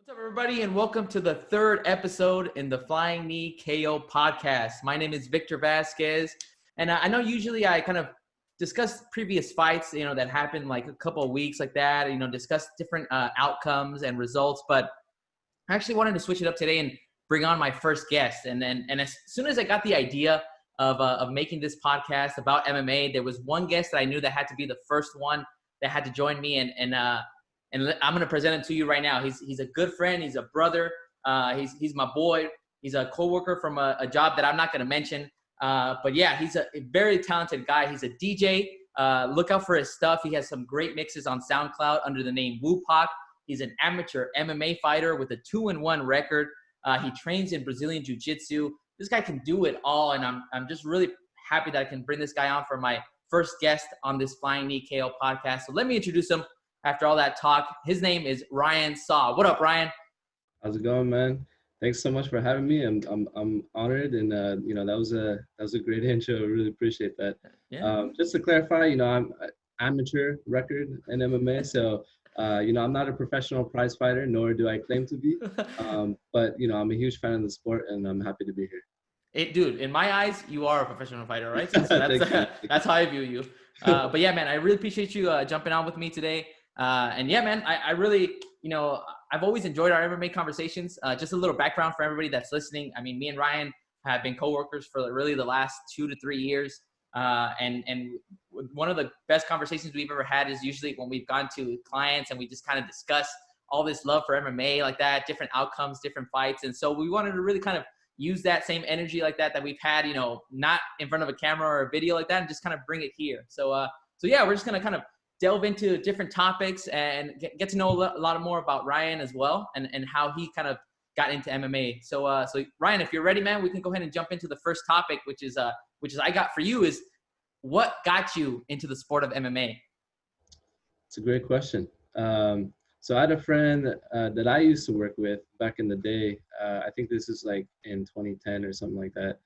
What's up, everybody, and welcome to the third episode in the Flying Knee KO podcast. My name is Victor Vasquez, and I know usually I kind of discuss previous fights, that happened like a couple of weeks like that, discuss different outcomes and results, but I actually wanted to switch it up today and bring on my first guest. And as soon as I got the idea of making this podcast about MMA, there was one guest that I knew that had to be the first one that had to join me, and I'm going to present him to you right now. He's a good friend. He's a brother. He's my boy. He's a coworker from a job that I'm not going to mention. But yeah, he's a very talented guy. He's a DJ. Look out for his stuff. He has some great mixes on SoundCloud under the name Wupak. He's an amateur MMA fighter with a 2-1 record. He trains in Brazilian Jiu-Jitsu. This guy can do it all, and I'm just really happy that I can bring this guy on for my first guest on this Flying Knee KO podcast. So let me introduce him. After all that talk, his name is Ryan Saw. What up, Ryan? How's it going, man? Thanks so much for having me. I'm honored, and that was a great intro. I really appreciate that. Yeah. Just to clarify, I'm amateur record in MMA, so I'm not a professional prize fighter, nor do I claim to be. But I'm a huge fan of the sport, and I'm happy to be here. Dude, in my eyes, you are a professional fighter, right? So that's how I view you. But yeah, man, I really appreciate you jumping on with me today. And yeah, man, I really, I've always enjoyed our MMA conversations. Just a little background for everybody that's listening. I mean, me and Ryan have been coworkers for really the last 2 to 3 years. And one of the best conversations we've ever had is usually when we've gone to clients and we just kind of discuss all this love for MMA like that, different outcomes, different fights. And so we wanted to really kind of use that same energy like that we've had, not in front of a camera or a video like that, and just kind of bring it here. So yeah, we're just going to kind of delve into different topics and get to know a lot more about Ryan as well, and how he kind of got into MMA. So Ryan, if you're ready, man, we can go ahead and jump into the first topic, which is I got for you is what got you into the sport of MMA? It's a great question. So I had a friend that I used to work with back in the day. I think this is like in 2010 or something like that.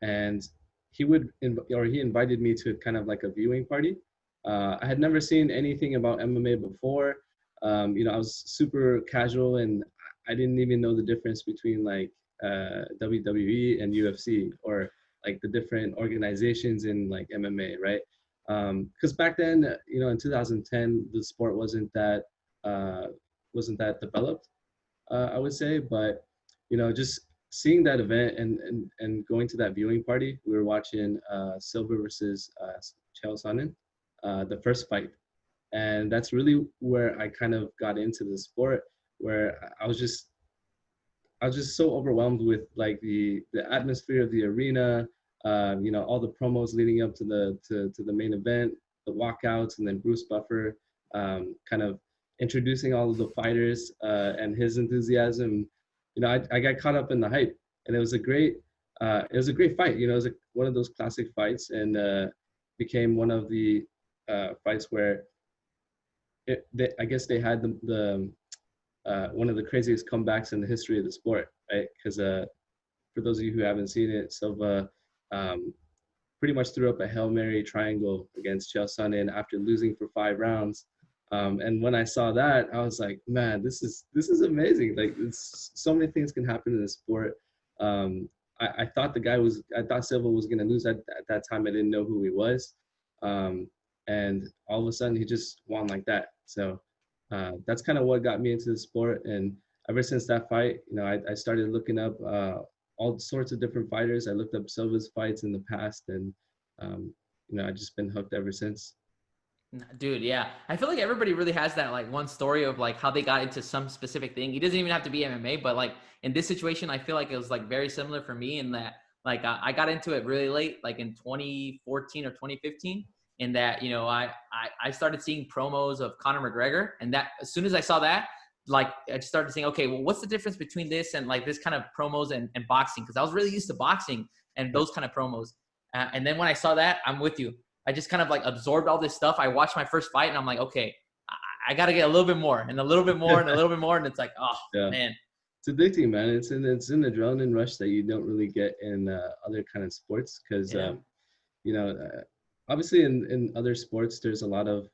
And he invited me to kind of like a viewing party. I had never seen anything about MMA before. I was super casual, and I didn't even know the difference between like WWE and UFC, or like the different organizations in like MMA, right? Because back then, in 2010, the sport wasn't that developed, I would say. But just seeing that event and going to that viewing party, we were watching Silva versus Chael Sonnen. The first fight, and that's really where I kind of got into the sport, where I was just so overwhelmed with like the atmosphere of the arena, all the promos leading up to the main event, the walkouts, and then Bruce Buffer kind of introducing all of the fighters and his enthusiasm. I got caught up in the hype, and it was a great fight. It was one of those classic fights, and became one of the fights where I guess they had the one of the craziest comebacks in the history of the sport, right? Because for those of you who haven't seen it, Silva pretty much threw up a Hail Mary triangle against Chael Sonnen after losing for 5 rounds. And when I saw that, I was like, man, this is amazing. Like, so many things can happen in the sport. I thought Silva was going to lose at that time. I didn't know who he was. And all of a sudden he just won like that. So that's kind of what got me into the sport. And ever since that fight, I started looking up all sorts of different fighters. I looked up Silva's fights in the past, and I've just been hooked ever since. Dude, yeah. I feel like everybody really has that like one story of like how they got into some specific thing. It doesn't even have to be MMA, but like in this situation, I feel like it was like very similar for me in that like I got into it really late, like in 2014 or 2015. In that, I started seeing promos of Conor McGregor, and that as soon as I saw that, like I started saying, okay, well, what's the difference between this and like this kind of promos and boxing? Because I was really used to boxing and those kind of promos. And then when I saw that, I'm with you. I just kind of like absorbed all this stuff. I watched my first fight, and I'm like, okay, I got to get a little bit more and a little bit more and a little bit more, and it's like, oh yeah. Man. It's addicting, man. It's an adrenaline rush that you don't really get in other kind of sports, because obviously in other sports there's a lot of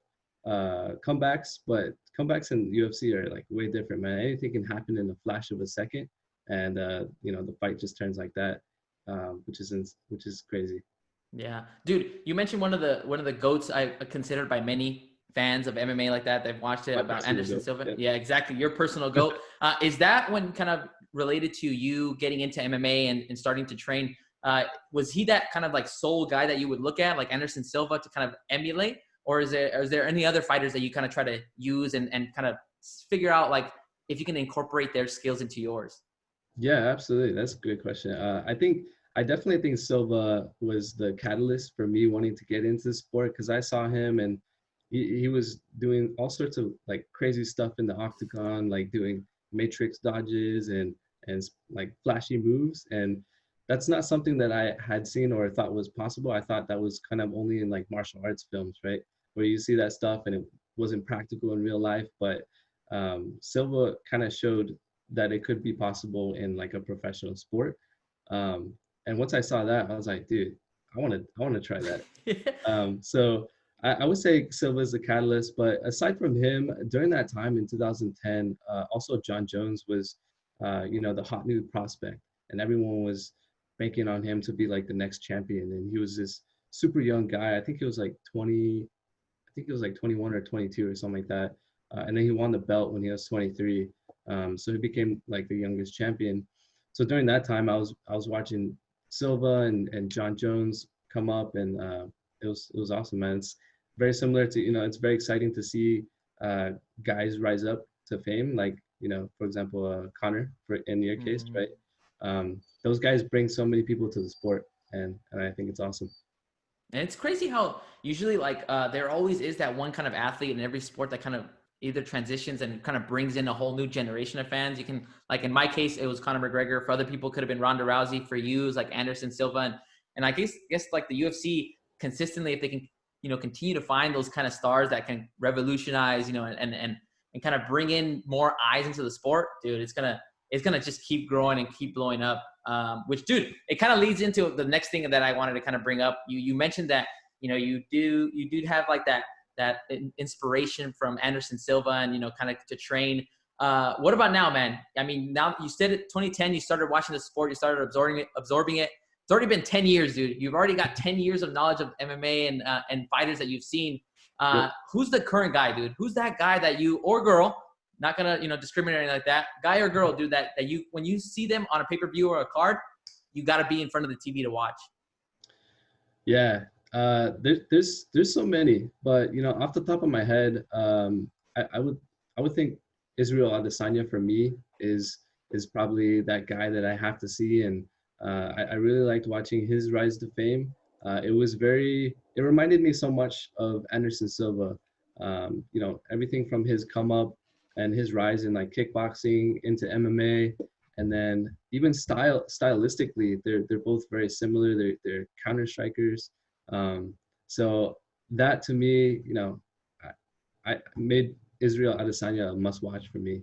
comebacks, but comebacks in UFC are like way different, man. Anything can happen in a flash of a second, and the fight just turns like that, which is crazy. Yeah, dude, you mentioned one of the goats I considered by many fans of MMA like that. They've watched it My about personal Anderson goat. Silva. Yeah. Yeah, exactly. Your personal goat. Is that when kind of related to you getting into MMA and starting to train? Was he that kind of like sole guy that you would look at, like Anderson Silva, to kind of emulate, or is there any other fighters that you kind of try to use and kind of figure out like if you can incorporate their skills into yours? Yeah, absolutely. That's a good question. I definitely think Silva was the catalyst for me wanting to get into the sport because I saw him and he was doing all sorts of like crazy stuff in the octagon, like doing matrix dodges and like flashy moves. And that's not something that I had seen or thought was possible. I thought that was kind of only in like martial arts films, right? Where you see that stuff and it wasn't practical in real life. But Silva kind of showed that it could be possible in like a professional sport. Um, and once I saw that, I was like, dude, I want to try that. So I would say Silva is the catalyst, but aside from him, during that time in 2010, also John Jones was, the hot new prospect, and everyone was banking on him to be like the next champion. And he was this super young guy. I think he was like 20. I think he was like 21 or 22 or something like that. And then he won the belt when he was 23. So he became like the youngest champion. So during that time, I was watching Silva and John Jones come up, and it was awesome, man. It's very similar to it's very exciting to see uh, guys rise up to fame, like for example, Connor, for in your case, Mhm. right? Those guys bring so many people to the sport, and I think it's awesome. And it's crazy how usually like there always is that one kind of athlete in every sport that kind of either transitions and kind of brings in a whole new generation of fans. You can like in my case it was Conor McGregor. For other people could have been Ronda Rousey. For you it was like Anderson Silva. And I guess like the UFC consistently if they can continue to find those kind of stars that can revolutionize and kind of bring in more eyes into the sport, dude, it's gonna just keep growing and keep blowing up. Which, dude, it kind of leads into the next thing that I wanted to kind of bring up. You mentioned that you do have like that inspiration from Anderson Silva and kind of to train. What about now, man? I mean, now you said it 2010. You started watching the sport. You started absorbing it. It's already been 10 years, dude. You've already got 10 years of knowledge of MMA and fighters that you've seen. Yep. Who's the current guy, dude? Who's that guy that you or girl? Not gonna discriminate or anything like that. Guy or girl, dude, that you when you see them on a pay-per-view or a card, you got to be in front of the TV to watch. Yeah, there's so many, but off the top of my head, I would think Israel Adesanya for me is probably that guy that I have to see, and I really liked watching his rise to fame. It reminded me so much of Anderson Silva. Everything from his come up and his rise in like kickboxing into MMA, and then even stylistically they're both very similar. They're counter strikers. So that to me, I made Israel Adesanya a must watch for me.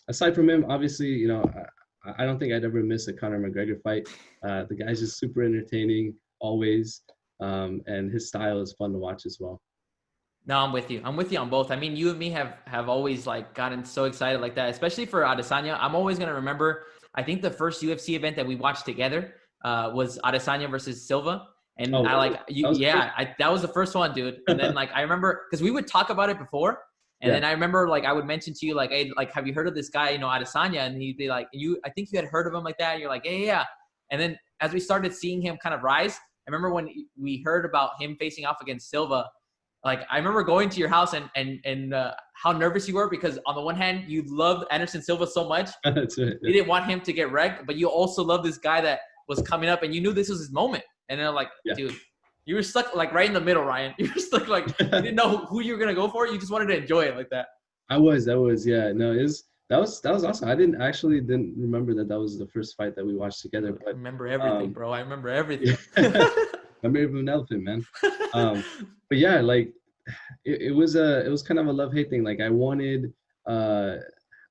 Aside from him, obviously, I don't think I'd ever miss a Conor McGregor fight. The guy's just super entertaining always, and his style is fun to watch as well. No, I'm with you. I'm with you on both. I mean, you and me have always like gotten so excited like that, especially for Adesanya. I'm always gonna remember. I think the first UFC event that we watched together was Adesanya versus Silva, and Oh, I was like it? you. That was quick. Yeah, that was the first one, dude. And then like I remember because we would talk about it before, and Yeah. then I remember like I would mention to you like, hey, like have you heard of this guy, Adesanya? And he'd be like, I think you had heard of him like that. And you're like, yeah, yeah, yeah. And then as we started seeing him kind of rise, I remember when we heard about him facing off against Silva. Like I remember going to your house and how nervous you were because on the one hand you loved Anderson Silva so much, That's it. you didn't want him to get wrecked, but you also loved this guy that was coming up and you knew this was his moment. And then like, Yeah. dude, you were stuck like right in the middle, Ryan. You were stuck like you didn't know who you were gonna go for. You just wanted to enjoy it like that. Yeah. No, that was awesome. I didn't remember that was the first fight that we watched together, I but remember everything, bro. I remember everything. yeah. I'm married with an elephant, man. But yeah, like it was kind of a love-hate thing. Like uh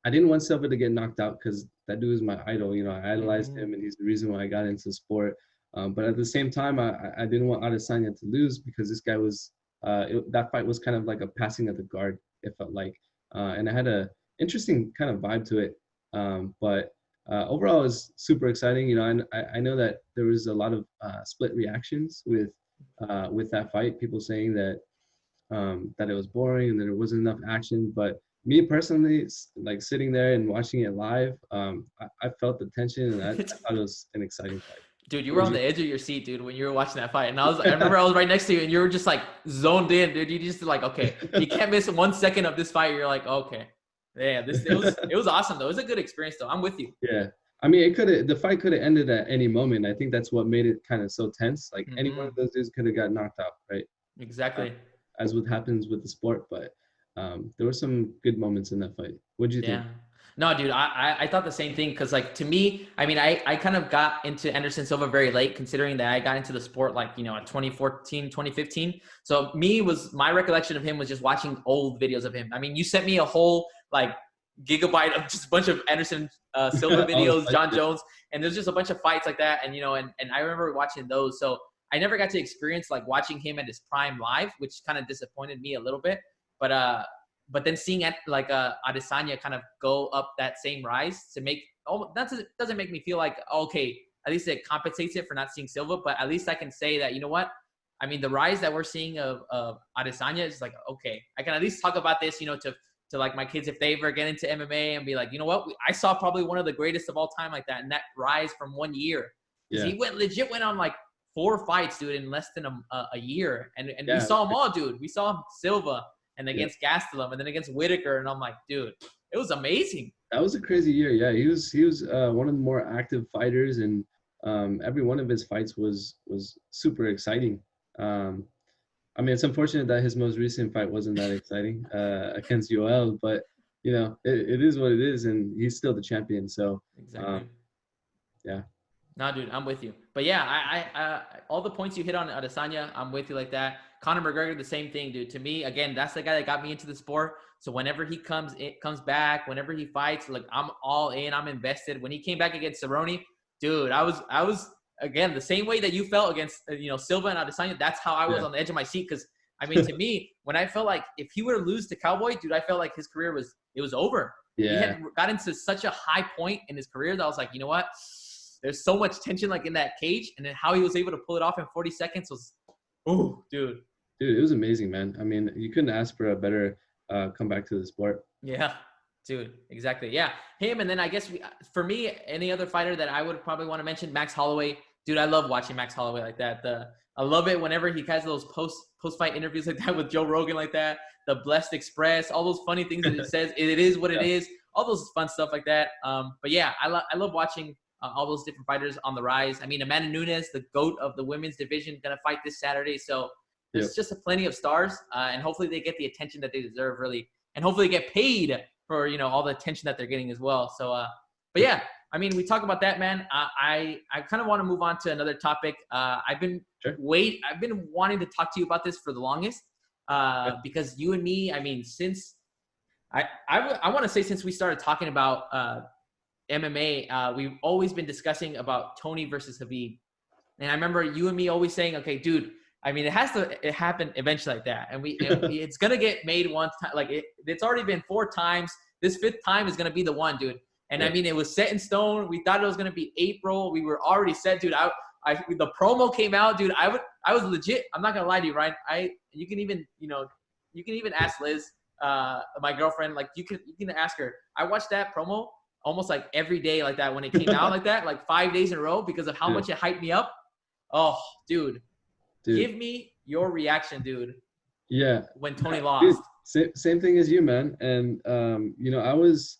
I didn't want Silva to get knocked out because that dude is my idol. I idolized Mhm. him and he's the reason why I got into sport. But at the same time, I didn't want Adesanya to lose because this guy was that fight was kind of like a passing of the guard. It felt like, and it had a interesting kind of vibe to it. But overall, it was super exciting. You know, and I know that there was a lot of split reactions with that fight. People saying that it was boring and that there wasn't enough action. But me personally, like sitting there and watching it live, I felt the tension, and I thought it was an exciting fight. Dude, you What were did on you the edge of your seat, dude, when you were watching that fight. And I remember I was right next to you, and you were just like zoned in, dude. You just like, okay, you can't miss 1 second of this fight. You're like, okay, yeah, it was awesome though. It was a good experience though. I'm with you. Yeah. I mean, the fight could have ended at any moment. I think that's what made it kind of so tense. Like any one of those dudes could have got knocked out, right? Exactly. As what happens with the sport. But there were some good moments in that fight. What did you think? No, dude, I thought the same thing because, like, to me, I mean, I kind of got into Anderson Silva very late, considering that I got into the sport, like, you know, in 2014, 2015. So my recollection of him was just watching old videos of him. I mean, you sent me a whole, like, gigabyte of just a bunch of Anderson Silva videos, John Jones, and there's just a bunch of fights like that. And, you know, and I remember watching those. So I never got to experience, like, watching him at his prime live, which kind of disappointed me a little bit. But then seeing Adesanya kind of go up that same rise to make that doesn't make me feel like, okay, at least it compensates it for not seeing Silva, but at least I can say that, you know what, I mean, the rise that we're seeing of Adesanya is like, okay, I can at least talk about this, you know, to like my kids if they ever get into MMA and be like, you know what, I saw probably one of the greatest of all time like that, and that rise from 1 year. Yeah. He went on like 4 fights, dude, in less than a year, and we saw them all, dude. We saw Silva, and against Gastelum, and then against Whitaker, and I'm like, dude, it was amazing. That was a crazy year. Yeah, he was one of the more active fighters, and every one of his fights was super exciting. I mean, it's unfortunate that his most recent fight wasn't that exciting against Yoel, but you know, it is what it is, and he's still the champion. So exactly. Yeah. No, dude, I'm with you. But yeah, I all the points you hit on Adesanya, I'm with you like that. Conor McGregor, the same thing, dude. To me, again, that's the guy that got me into the sport. So whenever he comes back, whenever he fights, like, I'm all in. I'm invested. When he came back against Cerrone, dude, I was again the same way that you felt against Silva and Adesanya. That's how I was on the edge of my seat, because I mean, to me, when I felt like if he were to lose to Cowboy, dude, I felt like his career was over. Yeah. He had gotten to such a high point in his career that I was like, you know what? There's so much tension like in that cage, and then how he was able to pull it off in 40 seconds was, oh, dude. Dude, it was amazing, man. I mean, you couldn't ask for a better comeback to the sport. Yeah, dude, exactly. Yeah, him, and then I guess for me, any other fighter that I would probably want to mention, Max Holloway. Dude, I love watching Max Holloway like that. I love it whenever he has those post-fight interviews like that with Joe Rogan like that. The Blessed Express, all those funny things that it says. It is what it is. All those fun stuff like that. But yeah, I love watching all those different fighters on the rise. I mean, Amanda Nunes, the GOAT of the women's division, going to fight this Saturday. So there's just plenty of stars, and hopefully they get the attention that they deserve, really. And hopefully they get paid for, all the attention that they're getting as well. So, but yeah, I mean, we talk about that, man. I kind of want to move on to another topic. I've been wanting to talk to you about this for the longest, because you and me, I mean, since I want to say since we started talking about MMA, we've always been discussing about Tony versus Khabib. And I remember you and me always saying, okay, dude, I mean, it has to happen eventually like that. And it's going to get made one time. Like it's already been 4 times. This 5th time is going to be the one, dude. And I mean, it was set in stone. We thought it was going to be April. We were already set, dude. The promo came out, dude. I was legit. I'm not going to lie to you, Ryan. You can even ask Liz, my girlfriend, like you can ask her. I watched that promo almost like every day like that when it came out like that, like 5 days in a row, because of how much it hyped me up. Oh, dude. Give me your reaction, dude. Yeah. When Tony lost. Dude, same thing as you, man. And I was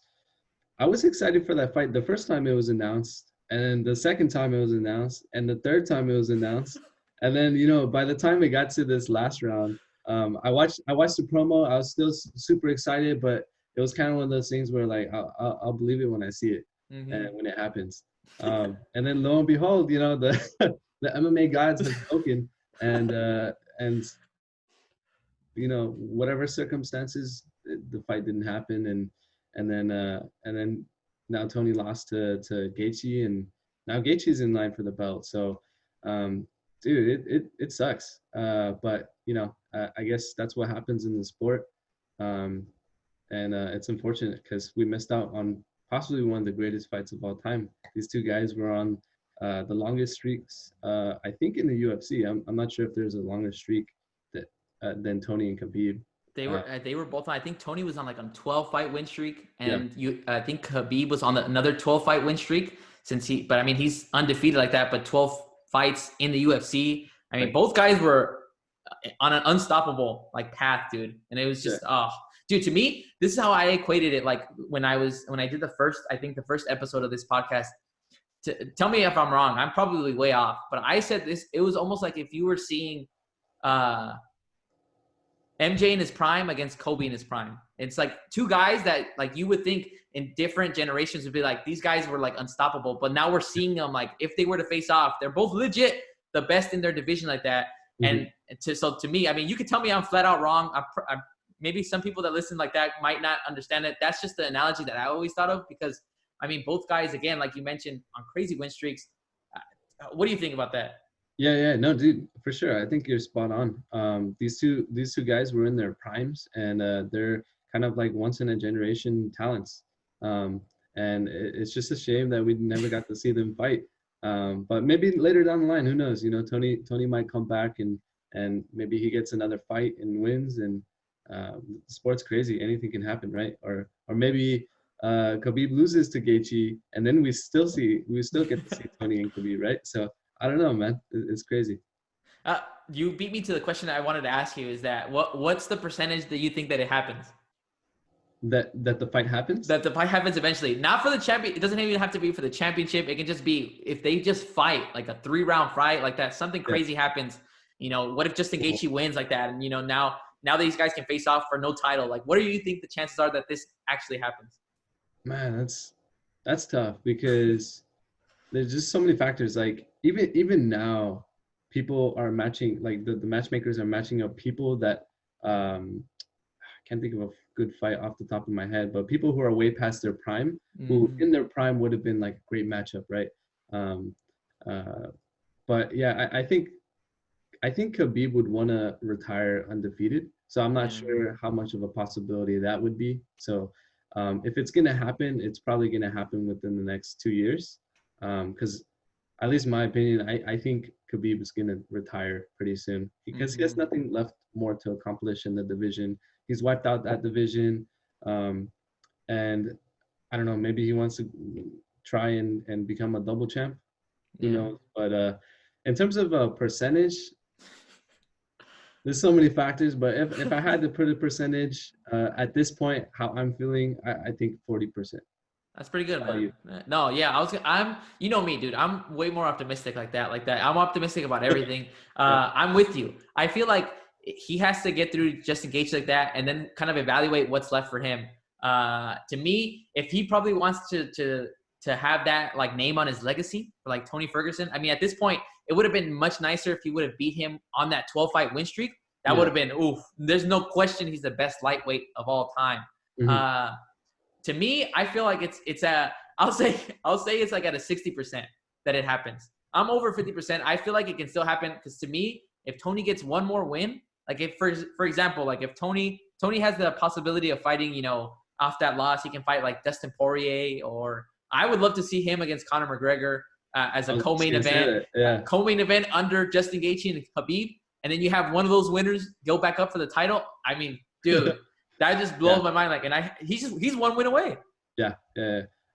excited for that fight. The first time it was announced, and the second time it was announced, and the third time it was announced. And then, by the time it got to this last round, I watched the promo. I was still super excited, but it was kind of one of those things where, like, I'll believe it when I see it, and when it happens. And then lo and behold, the MMA gods have spoken, and whatever circumstances, the fight didn't happen, and then now Tony lost to Gaethje, and now Gaethje's in line for the belt. So, dude, it sucks. But I guess that's what happens in the sport. And it's unfortunate because we missed out on possibly one of the greatest fights of all time. These two guys were on the longest streaks, I think, in the UFC. I'm not sure if there's a longer streak that than Tony and Khabib. They were both on. I think Tony was on like on 12 fight win streak, Yeah. and I think Khabib was on another 12 fight win streak but I mean he's undefeated like that, but 12 fights in the UFC. I mean, Right. both guys were on an unstoppable like path, dude. And it was just dude, to me, this is how I equated it. Like when I did the first episode of this podcast. Tell me if I'm wrong. I'm probably way off, but I said this. It was almost like if you were seeing MJ in his prime against Kobe in his prime. It's like two guys that like you would think in different generations would be like, these guys were like unstoppable, but now we're seeing them like if they were to face off, they're both legit the best in their division like that. Mm-hmm. And so to me, I mean, you could tell me I'm flat out wrong. Maybe some people that listen like that might not understand it. That's just the analogy that I always thought of because, I mean, both guys, again, like you mentioned, on crazy win streaks. What do you think about that? Yeah, no, dude, for sure. I think you're spot on. These two guys were in their primes, and they're kind of like once in a generation talents. And it's just a shame that we never got to see them fight. But maybe later down the line, who knows? You know, Tony might come back and maybe he gets another fight and wins. And sport's crazy; anything can happen, right? Or maybe Khabib loses to Gaethje, and then we still get to see Tony and Khabib, right? So. I don't know, man. It's crazy. You beat me to the question that I wanted to ask you. Is that what's the percentage that you think that it happens? That the fight happens? That the fight happens eventually. Not for the champion. It doesn't even have to be for the championship. It can just be if they just fight like a 3-round fight like that. Something crazy happens. You know, what if Justin Gaethje wins like that? And you know, now these guys can face off for no title. Like, what do you think the chances are that this actually happens? Man, that's tough because there's just so many factors. Like even now, people are matching, like the matchmakers are matching up people that I can't think of a good fight off the top of my head, but people who are way past their prime, who in their prime would have been like a great matchup, right? But yeah, I think Khabib would want to retire undefeated. So I'm not sure how much of a possibility that would be. So if it's gonna happen, it's probably gonna happen within the next 2 years. Because at least in my opinion, I think Khabib is going to retire pretty soon because he has nothing left more to accomplish in the division. He's wiped out that division. And I don't know, maybe he wants to try and become a double champ. Who knows? But in terms of a percentage, there's so many factors. But if I had to put a percentage at this point, how I'm feeling, I think 40%. That's pretty good, man. No, yeah, I'm, you know me, dude. I'm way more optimistic like that. I'm optimistic about everything. I'm with you. I feel like he has to get through Justin Gaethje like that and then kind of evaluate what's left for him. To me, if he probably wants to have that like name on his legacy for like Tony Ferguson, I mean, at this point, it would have been much nicer if he would have beat him on that 12-fight win streak. That would have been, oof. There's no question he's the best lightweight of all time. Mm-hmm. To me, I feel like I'll say it's like at a 60% that it happens. I'm over 50%. I feel like it can still happen because to me, if Tony gets one more win, like if for example, like if Tony has the possibility of fighting, you know, off that loss, he can fight like Dustin Poirier, or I would love to see him against Conor McGregor as a co-main event. Co-main event under Justin Gaethje and Khabib, and then you have one of those winners go back up for the title. I mean, dude. That just blows my mind. Like, and he's one win away. Yeah,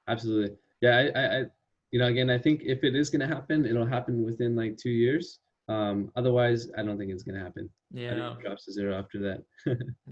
absolutely. Yeah, I you know, again, I think if it is gonna happen, it'll happen within like 2 years. Otherwise, I don't think it's gonna happen. Yeah, I think it drops to zero after that.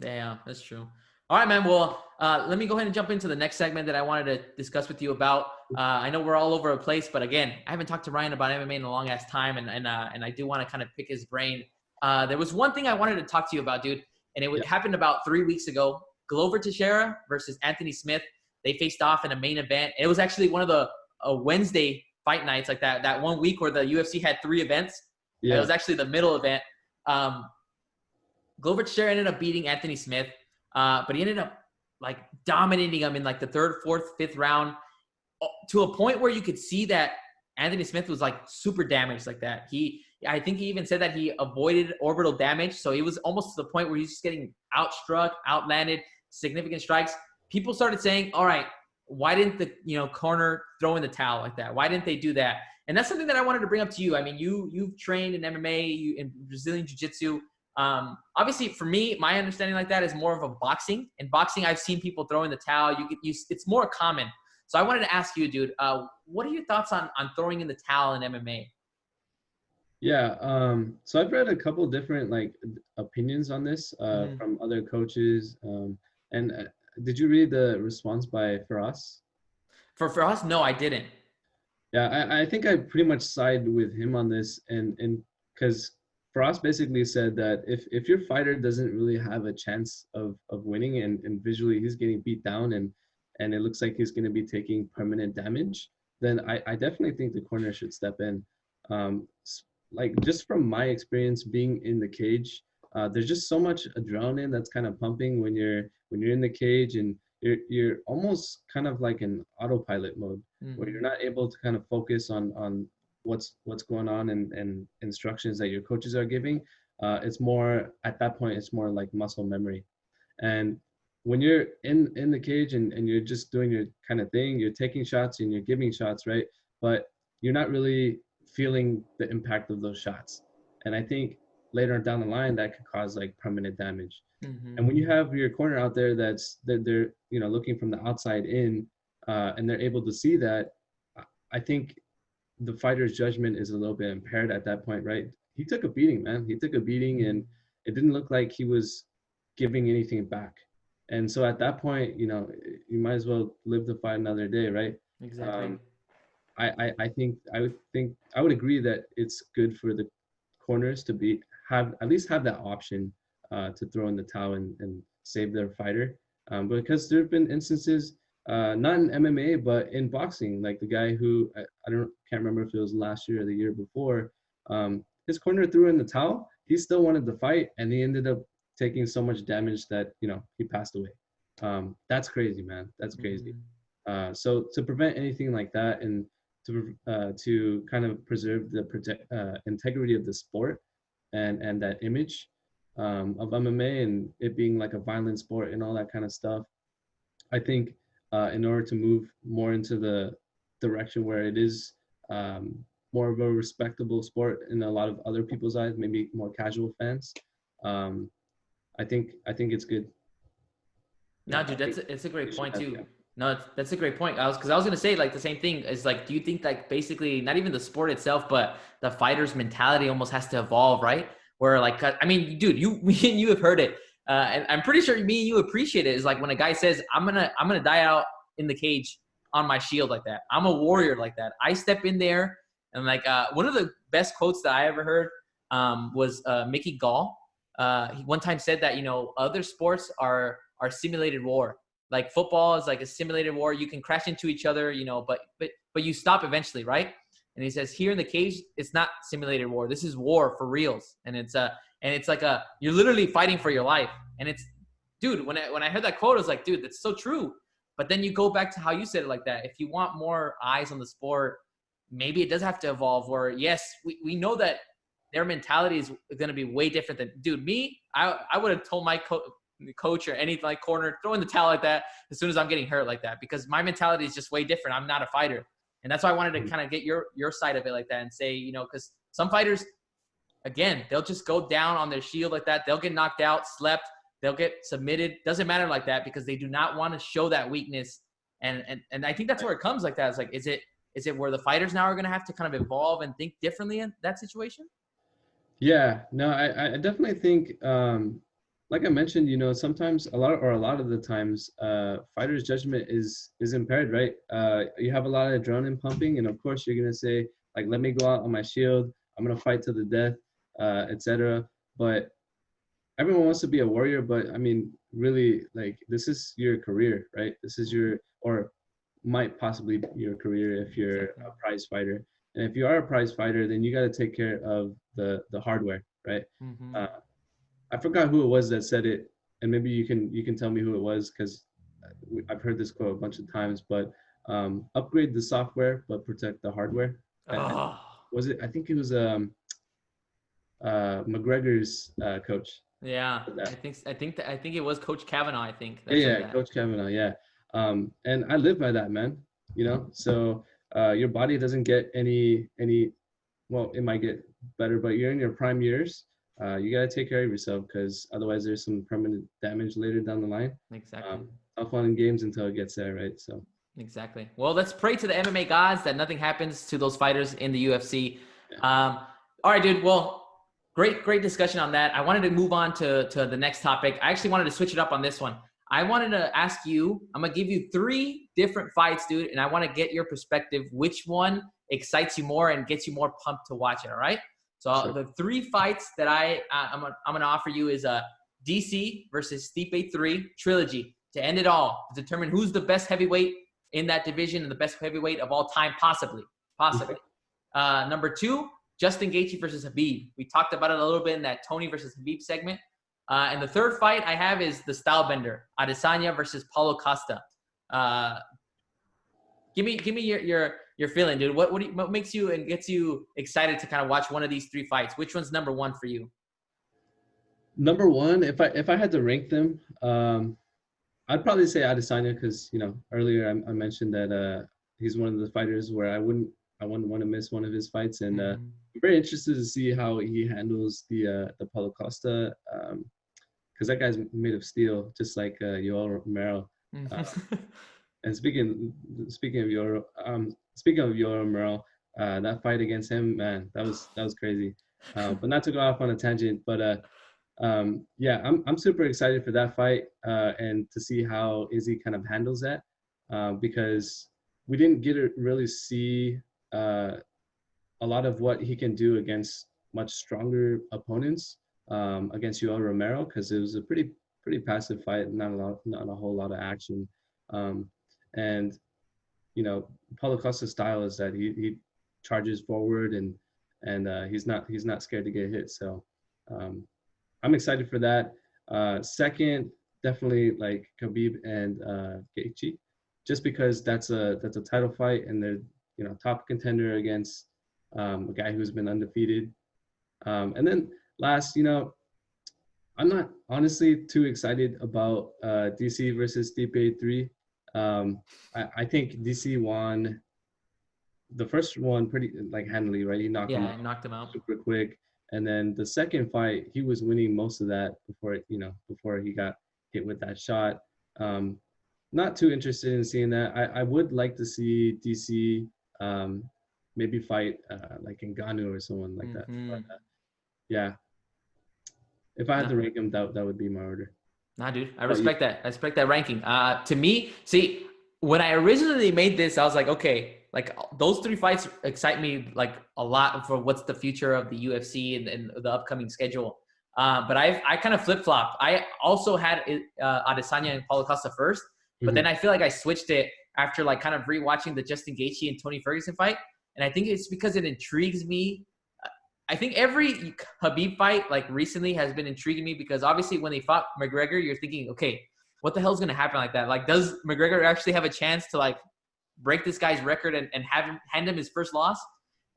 Yeah, that's true. All right, man. Well, let me go ahead and jump into the next segment that I wanted to discuss with you about. I know we're all over the place, but again, I haven't talked to Ryan about MMA in a long ass time, and I do want to kind of pick his brain. There was one thing I wanted to talk to you about, dude. And it happened about 3 weeks ago. Glover Teixeira versus Anthony Smith. They faced off in a main event. It was actually one of the Wednesday fight nights, like that 1 week where the UFC had 3 events. Yeah. It was actually the middle event. Glover Teixeira ended up beating Anthony Smith, but he ended up like dominating him in like the 3rd, 4th, 5th round to a point where you could see that Anthony Smith was like super damaged like that. I think he even said that he avoided orbital damage. So he was almost to the point where he's just getting outstruck, outlanded, significant strikes. People started saying, all right, why didn't the corner throw in the towel like that? Why didn't they do that? And that's something that I wanted to bring up to you. I mean, you've trained in MMA, in Brazilian Jiu-Jitsu. Obviously, for me, my understanding like that is more of a boxing. In boxing, I've seen people throw in the towel. It's more common. So I wanted to ask you, dude, what are your thoughts on throwing in the towel in MMA? Yeah, so I've read a couple different like opinions on this from other coaches. And did you read the response by Faraz? For us, no, I didn't. Yeah, I think I pretty much side with him on this, and because Faraz basically said that if your fighter doesn't really have a chance of winning, and visually he's getting beat down, and it looks like he's going to be taking permanent damage, then I definitely think the corner should step in. Like just from my experience being in the cage, there's just so much adrenaline that's kind of pumping when you're in the cage, and you're almost kind of like in autopilot mode where you're not able to kind of focus on what's going on and instructions that your coaches are giving. It's more at that point, it's more like muscle memory. And when you're in the cage and you're just doing your kind of thing, you're taking shots and you're giving shots, right? But you're not really feeling the impact of those shots. And I think later down the line that could cause like permanent damage. And when you have your corner out there they're looking from the outside in, and they're able to see that, I think the fighter's judgment is a little bit impaired at that point, right? He took a beating, man. He took a beating, and it didn't look like he was giving anything back. And so at that point, you might as well live to fight another day, right? Exactly. I would agree that it's good for the corners to have at least have that option to throw in the towel and save their fighter. Because there have been instances, not in MMA, but in boxing, like the guy who can't remember if it was last year or the year before, his corner threw in the towel. He still wanted to fight, and he ended up taking so much damage that he passed away. That's crazy, man. That's crazy. So to prevent anything like that, and to kind of preserve the integrity of the sport and that image of MMA and it being like a violent sport and all that kind of stuff, I think in order to move more into the direction where it is more of a respectable sport in a lot of other people's eyes, maybe more casual fans, I think it's good. No, dude, it's a great point too. No, that's a great point. I was gonna say like the same thing. Is like, do you think like basically not even the sport itself, but the fighter's mentality almost has to evolve, right? Where like, I mean, dude, me and you have heard it, and I'm pretty sure me and you appreciate it. Is like when a guy says, "I'm gonna die out in the cage on my shield like that. I'm a warrior like that. I step in there." And like one of the best quotes that I ever heard was Mickey Gall. He one time said that other sports are simulated war. Like football is like a simulated war. You can crash into each other, but you stop eventually, right? And he says here in the cage, it's not simulated war. This is war for reals, and it's like you're literally fighting for your life. And it's, dude, when I heard that quote, I was like, dude, that's so true. But then you go back to how you said it like that. If you want more eyes on the sport, maybe it does have to evolve. Where yes, we know that their mentality is going to be way different than, dude, me. I would have told my coach or any like corner, throw in the towel like that as soon as I'm getting hurt like that, because my mentality is just way different. I'm not a fighter. And that's why I wanted to kind of get your side of it like that and say, because some fighters, again, they'll just go down on their shield like that. They'll get knocked out, slept, they'll get submitted. Doesn't matter like that because they do not want to show that weakness. And I think that's where it comes like that. It's like, is it where the fighters now are going to have to kind of evolve and think differently in that situation? Yeah, no, I definitely think, like I mentioned, sometimes a lot of the times, fighters' judgment is impaired, right? You have a lot of adrenaline pumping, and of course you're gonna say like, let me go out on my shield, I'm gonna fight to the death, etc. But everyone wants to be a warrior, but I mean, really, like this is your career, right? This is or might possibly be your career if you're a prize fighter. And if you are a prize fighter, then you got to take care of the hardware, right? I forgot who it was that said it, and maybe you can tell me who it was because I've heard this quote a bunch of times. But upgrade the software, but protect the hardware. Oh, Was it? I think it was McGregor's coach. yeah. That. I think it was Coach Kavanaugh. I think that said Yeah, that. Coach Kavanaugh. Yeah, and I live by that, man. You know, so your body doesn't get any. Well, it might get better, but you're in your prime years. You gotta take care of yourself because otherwise there's some permanent damage later down the line. Exactly. Tough fun in games until it gets there, right? So. Exactly. Well, let's pray to the MMA gods that nothing happens to those fighters in the UFC. Yeah. All right, dude. Well, great discussion on that. I wanted to move on to the next topic. I actually wanted to switch it up on this one. I wanted to ask you, I'm going to give you 3 different fights, dude, and I want to get your perspective. Which one excites you more and gets you more pumped to watch it, all right? So Sure. the 3 fights that I'm going to offer you is DC versus Stipe 3 trilogy to end it all, to determine who's the best heavyweight in that division and the best heavyweight of all time, possibly. Number 2, Justin Gaethje versus Khabib. We talked about it a little bit in that Tony versus Khabib segment. And the 3rd fight I have is the style bender, Adesanya versus Paulo Costa. Give me your feeling, dude. What makes you and gets you excited to kind of watch one of these 3 fights? Which one's number 1 for you? Number 1, if I had to rank them, I'd probably say Adesanya because earlier I mentioned that he's one of the fighters where I wouldn't want to miss one of his fights, and I'm very interested to see how he handles the Paulo Costa because that guy's made of steel, just like Yoel Romero. And speaking of Yoel Romero, that fight against him, man, that was crazy. But not to go off on a tangent, but. Yeah, I'm super excited for that fight and to see how Izzy kind of handles that because we didn't get to really see a lot of what he can do against much stronger opponents against Yoel Romero because it was a pretty passive fight, not a whole lot of action, and Paulo Costa's style is that he charges forward and he's not scared to get hit, so. I'm excited for that. Second, definitely like Khabib and Gaethje, just because that's a title fight and they're top contender against a guy who's been undefeated. And then last, I'm not honestly too excited about DC versus Stipe 3. I think DC won the first one pretty handily, right? He knocked him out super quick. And then the second fight, he was winning most of that before he got hit with that shot. Not too interested in seeing that. I would like to see DC maybe fight like Ngannou or someone like that. But, yeah, if I had to rank him, that would be my order. Nah, dude, I respect that. I respect that ranking. To me, see, when I originally made this, I was like, okay, like those 3 fights excite me like a lot for what's the future of the UFC and the upcoming schedule. But I kind of flip-flopped. I also had Adesanya and Paulo Costa first, but then I feel like I switched it after like kind of rewatching the Justin Gaethje and Tony Ferguson fight. And I think it's because it intrigues me. I think every Khabib fight like recently has been intriguing me because obviously when they fought McGregor, you're thinking, okay, what the hell is going to happen like that? Like, does McGregor actually have a chance to like break this guy's record and hand him his first loss?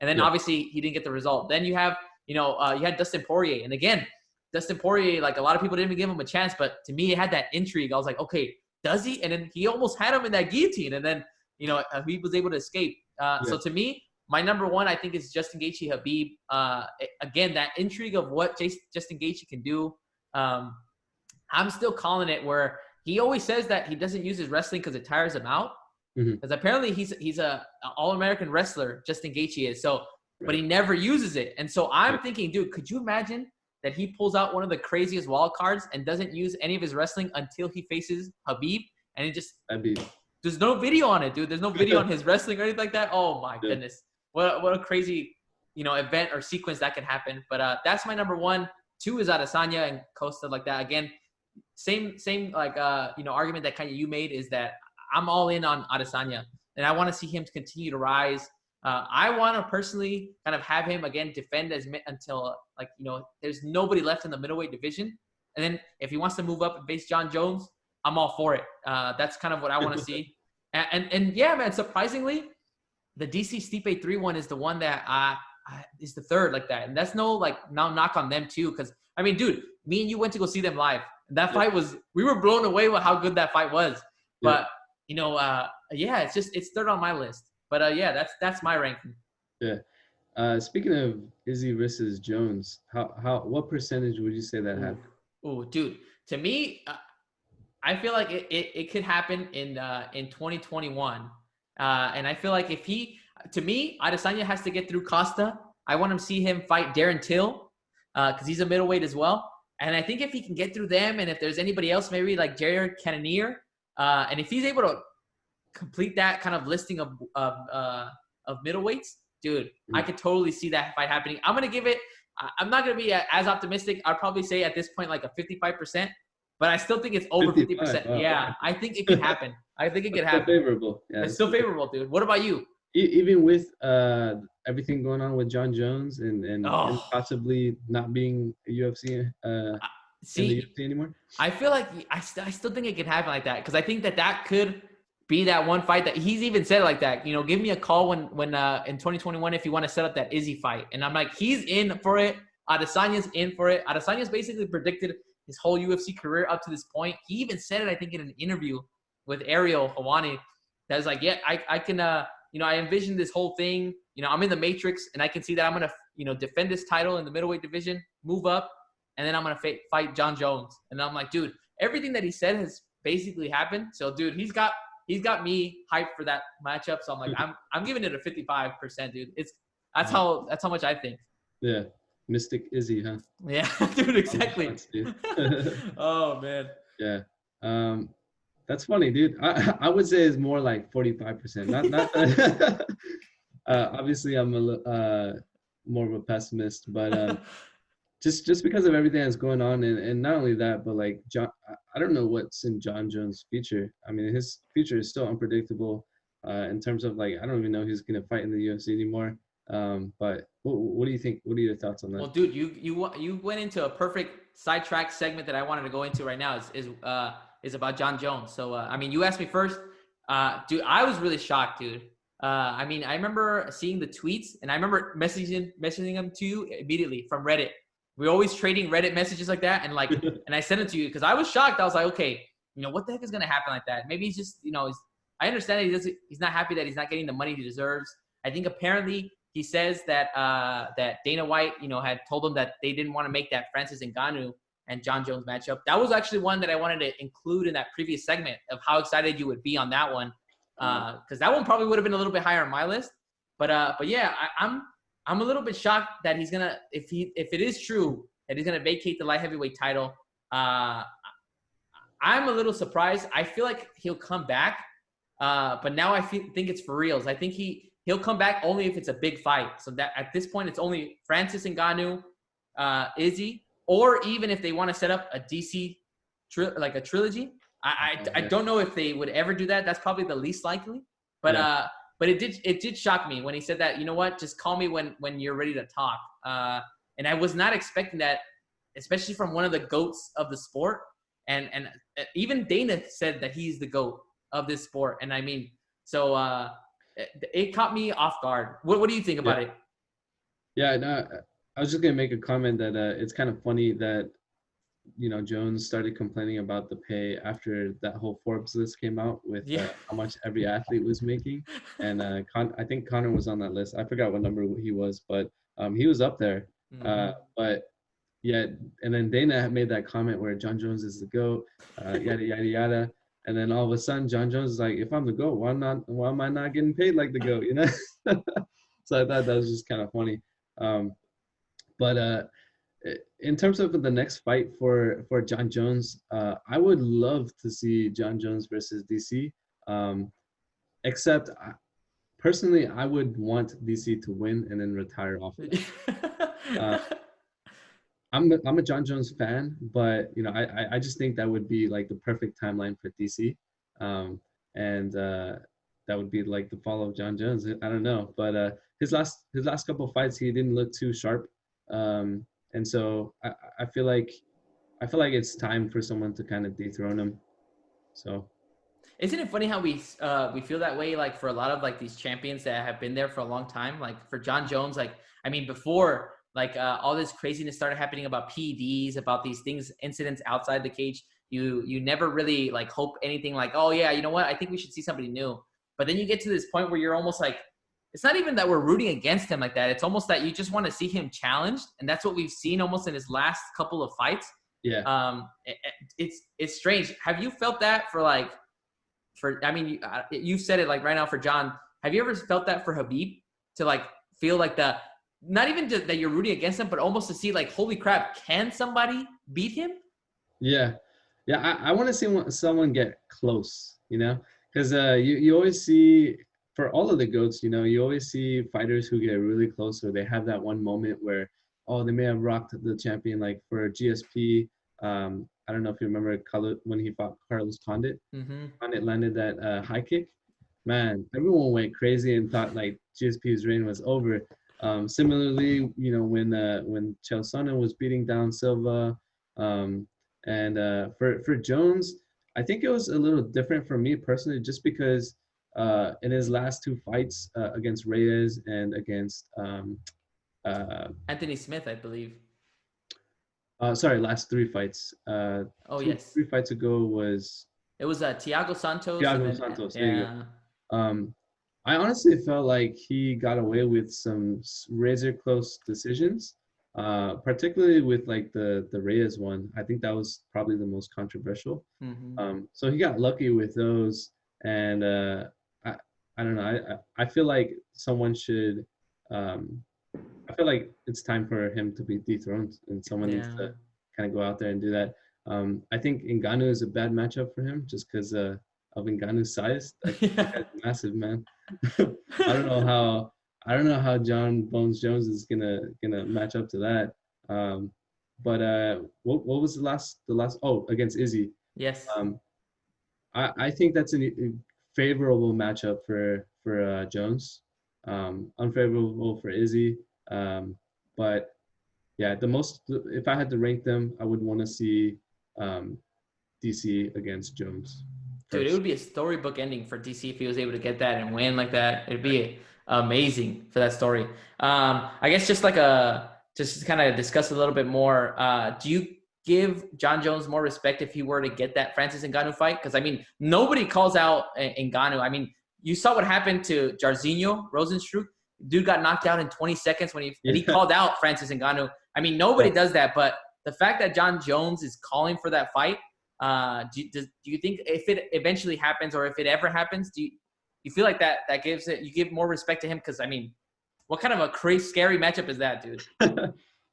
And then obviously he didn't get the result. Then you have, you had Dustin Poirier. And again, Dustin Poirier, like a lot of people didn't even give him a chance, but to me, it had that intrigue. I was like, okay, does he? And then he almost had him in that guillotine. And then, he was able to escape. So to me, my number 1, I think, is Justin Gaethje Khabib. Again, that intrigue of what Justin Gaethje can do. I'm still calling it where he always says that he doesn't use his wrestling because it tires him out. Because apparently he's a all-American wrestler, Justin Gaethje is. So, but he never uses it. And so I'm thinking, dude, could you imagine that he pulls out one of the craziest wild cards and doesn't use any of his wrestling until he faces Khabib? And it just there's no video on it, dude. There's no video on his wrestling or anything like that. Oh my goodness, what a crazy event or sequence that can happen. But that's my number 1. 2 is Adesanya and Costa like that. Again, same like argument that kind of you made is that I'm all in on Adesanya, and I want to see him continue to rise. I want to personally kind of have him again defend until there's nobody left in the middleweight division, and then if he wants to move up and face John Jones, I'm all for it. That's kind of what I want to see. And yeah, man, surprisingly, the DC Stipe 3 one is the one that is the third like that. And that's no knock on them too. Cause I mean, dude, me and you went to go see them live. That fight we were blown away with how good that fight was. Yeah. But yeah, it's third on my list. But yeah, that's my ranking. Yeah. Speaking of Izzy versus Jones, what percentage would you say that happened? Ooh, dude. To me, I feel like it could happen in 2021. And I feel like to me, Adesanya has to get through Costa. I want to see him fight Darren Till because he's a middleweight as well. And I think if he can get through them, and if there's anybody else, maybe like Jared Cannonier, and if he's able to complete that kind of listing of middleweights, dude, I could totally see that fight happening. I'm gonna give it. I'm not gonna be as optimistic. I'd probably say at this point like a 55%. But I still think it's over 50%. Wow. Yeah, I think it could happen. I think it could happen. Still favorable. Yeah, it's still favorable, dude. What about you? Even with everything going on with John Jones and possibly not being a UFC in the UFC anymore, I feel like I still think it could happen like that because I think that could be that one fight that he's even said like that. You know, give me a call when in 2021 if you want to set up that Izzy fight, and I'm like, he's in for it. Adesanya's in for it. Adesanya's basically predicted his whole UFC career up to this point. He even said it, I think, in an interview with Ariel Helwani. That was like, yeah, I can, I envision this whole thing. You know, I'm in the Matrix, and I can see that I'm gonna, defend this title in the middleweight division, move up, and then I'm gonna fight John Jones. And I'm like, dude, everything that he said has basically happened. So, dude, he's got me hyped for that matchup. So I'm like, I'm giving it a 55%, dude. That's how much I think. Yeah. Mystic Izzy, huh? Yeah, dude, exactly. Oh man. Yeah. That's funny, dude. I would say it's more like 45%. Not obviously I'm more of a pessimist, but just because of everything that's going on, and not only that, but like I don't know what's in John Jones' future. I mean, his future is still unpredictable in terms of like I don't even know who's gonna fight in the UFC anymore. But what do you think? What are your thoughts on that? Well, dude, you went into a perfect sidetrack segment that I wanted to go into right now is about John Jones. So, I mean, you asked me first, dude, I was really shocked, dude. I mean, I remember seeing the tweets and I remember messaging them to you immediately from Reddit. We're always trading Reddit messages like that. And like, and I sent it to you because I was shocked. I was like, okay, what the heck is going to happen like that? Maybe he's just, I understand that he's not happy that he's not getting the money he deserves. I think apparently he says that that Dana White, had told him that they didn't want to make that Francis Ngannou and John Jones matchup. That was actually one that I wanted to include in that previous segment of how excited you would be on that one, because that one probably would have been a little bit higher on my list. But yeah, I'm a little bit shocked that he's gonna if it is true that he's gonna vacate the light heavyweight title. I'm a little surprised. I feel like he'll come back, but now I think it's for reals. I think he'll come back only if it's a big fight. So that at this point, it's only Francis Ngannou, Izzy, or even if they want to set up a DC like a trilogy. I don't know if they would ever do that. That's probably the least likely. But but it did shock me when he said that. You know what? Just call me when you're ready to talk. And I was not expecting that, especially from one of the GOATs of the sport. And even Dana said that he's the GOAT of this sport. And I mean, so it caught me off guard. What do you think about it? Yeah, no, I was just gonna make a comment that it's kind of funny that Jones started complaining about the pay after that whole Forbes list came out with how much every athlete was making, and I think Connor was on that list. I forgot what number he was, but he was up there. Mm-hmm. But yeah, and then Dana made that comment where John Jones is the GOAT, yada yada yada. And then all of a sudden, John Jones is like, if I'm the GOAT, why am I not getting paid like the GOAT, So I thought that was just kind of funny. But in terms of the next fight for John Jones, I would love to see John Jones versus DC. Except, personally, I would want DC to win and then retire off of that. I'm a John Jones fan, but I just think that would be like the perfect timeline for DC, and that would be like the fall of John Jones. I don't know, but his last couple of fights he didn't look too sharp, and so I feel like it's time for someone to kind of dethrone him. So Isn't it funny how we feel that way, like for a lot of like these champions that have been there for a long time? Like for John Jones, like I mean, before like all this craziness started happening about PEDs, about these things, incidents outside the cage, you never really like hope anything like, oh yeah, you know what? I think we should see somebody new. But then you get to this point where you're almost like, it's not even that we're rooting against him like that. It's almost that you just want to see him challenged, and that's what we've seen almost in his last couple of fights. Yeah. It's strange. Have you felt that for like? I mean, you've said it like right now for John. Have you ever felt that for Habib to like feel like not even that you're rooting against him, but almost to see like, holy crap, can somebody beat him? Yeah. Yeah. I want to see someone get close, because you always see for all of the GOATs, you always see fighters who get really close or they have that one moment where, oh, they may have rocked the champion. Like for GSP, I don't know if you remember when he fought Carlos Condit. Mm-hmm. Condit landed that high kick. Man, everyone went crazy and thought like GSP's reign was over. Similarly, when Chael Sonnen was beating down Silva, and for Jones, I think it was a little different for me personally, just because in his last two fights against Reyes and against Anthony Smith, I believe. Last three fights. Yes. 3 fights ago was. It was Thiago Santos. Santos. There you go. I honestly felt like he got away with some razor close decisions, particularly with like the Reyes one. I think that was probably the most controversial. Mm-hmm. So he got lucky with those, and I don't know. I feel like someone should. I feel like it's time for him to be dethroned, and someone needs to kind of go out there and do that. I think Ngannou is a bad matchup for him just because of Ngannou's size. That's massive, man. I don't know how John Bones Jones is gonna match up to that. But what was the last? Oh, against Izzy. Yes. I think that's a favorable matchup for Jones. Unfavorable for Izzy. But yeah, if I had to rank them, I would want to see DC against Jones. Dude, it would be a storybook ending for DC if he was able to get that and win like that. It'd be amazing for that story. I guess just to kind of discuss a little bit more, do you give John Jones more respect if he were to get that Francis Ngannou fight? Because, I mean, nobody calls out Ngannou. I mean, you saw what happened to Jairzinho Rozenstruik. Dude got knocked out in 20 seconds and he called out Francis Ngannou. I mean, nobody does that, but the fact that John Jones is calling for that fight, do you think if it eventually happens or if it ever happens, do you feel like that gives it, you give more respect to him? Because, I mean, what kind of a crazy, scary matchup is that, dude?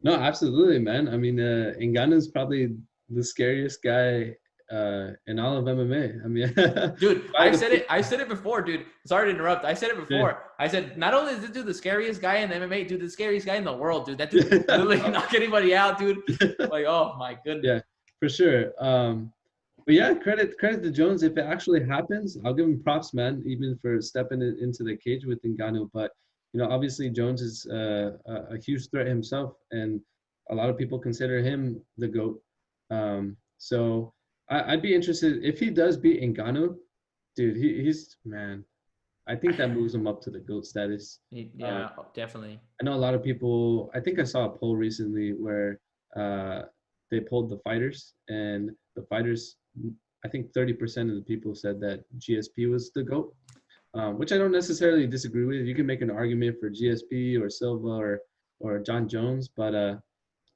No, absolutely, man. I mean, Ngannou is probably the scariest guy in all of MMA. I mean, dude, I said it before, dude. Sorry to interrupt. I said it before. Yeah. I said, not only is this dude the scariest guy in MMA, dude, the scariest guy in the world, dude. That dude literally knock anybody out, dude. Like, oh my goodness. Yeah, for sure. But yeah, credit to Jones. If it actually happens, I'll give him props, man, even for stepping into the cage with Ngannou. But obviously Jones is a huge threat himself, and a lot of people consider him the GOAT. So I'd be interested if he does beat Ngannou, dude. He's man. I think that moves him up to the GOAT status. Yeah, definitely. I know a lot of people. I think I saw a poll recently where they polled the fighters, and the fighters, I think 30% of the people said that GSP was the GOAT, which I don't necessarily disagree with. You can make an argument for GSP or Silva or John Jones, but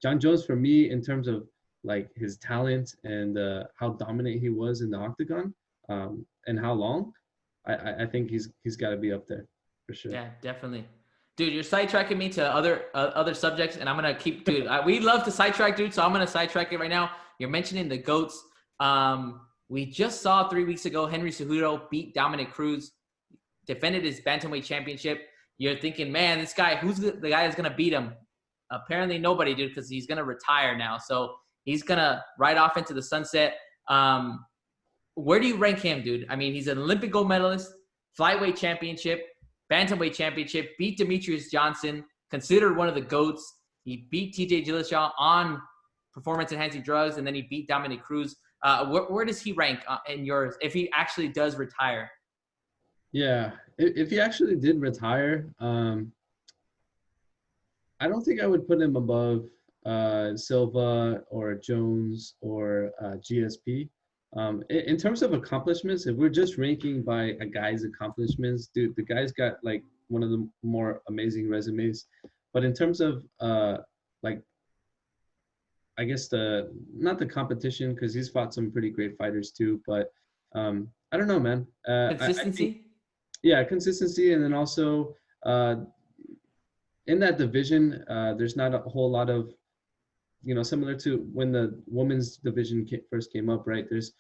John Jones, for me, in terms of like his talent and how dominant he was in the octagon, and how long, I think he's got to be up there for sure. Yeah, definitely. Dude, you're sidetracking me to other subjects, and I'm gonna keep. Dude, we love to sidetrack, dude. So I'm gonna sidetrack it right now. You're mentioning the GOATs. We just saw 3 weeks ago Henry Cejudo beat Dominic Cruz, defended his bantamweight championship. You're thinking, man, this guy, who's the guy that's gonna beat him? Apparently nobody, dude, because he's gonna retire now. So he's gonna ride off into the sunset. Where do you rank him, dude? I mean, he's an Olympic gold medalist, flyweight championship, bantamweight championship, beat Demetrius Johnson, considered one of the GOATs. He beat TJ Dillashaw on performance-enhancing drugs, and then he beat Dominic Cruz. Where does he rank in yours if he actually does retire? Yeah, if he actually did retire, I don't think I would put him above Silva or Jones or GSP. In terms of accomplishments, if we're just ranking by a guy's accomplishments, dude, the guy's got like one of the more amazing resumes. But in terms of like, I guess the not the competition, because he's fought some pretty great fighters too. But I don't know, man. I think Consistency? yeah, consistency, and then also uh, in that division, there's not a whole lot of, similar to when the women's division first came up, right? There's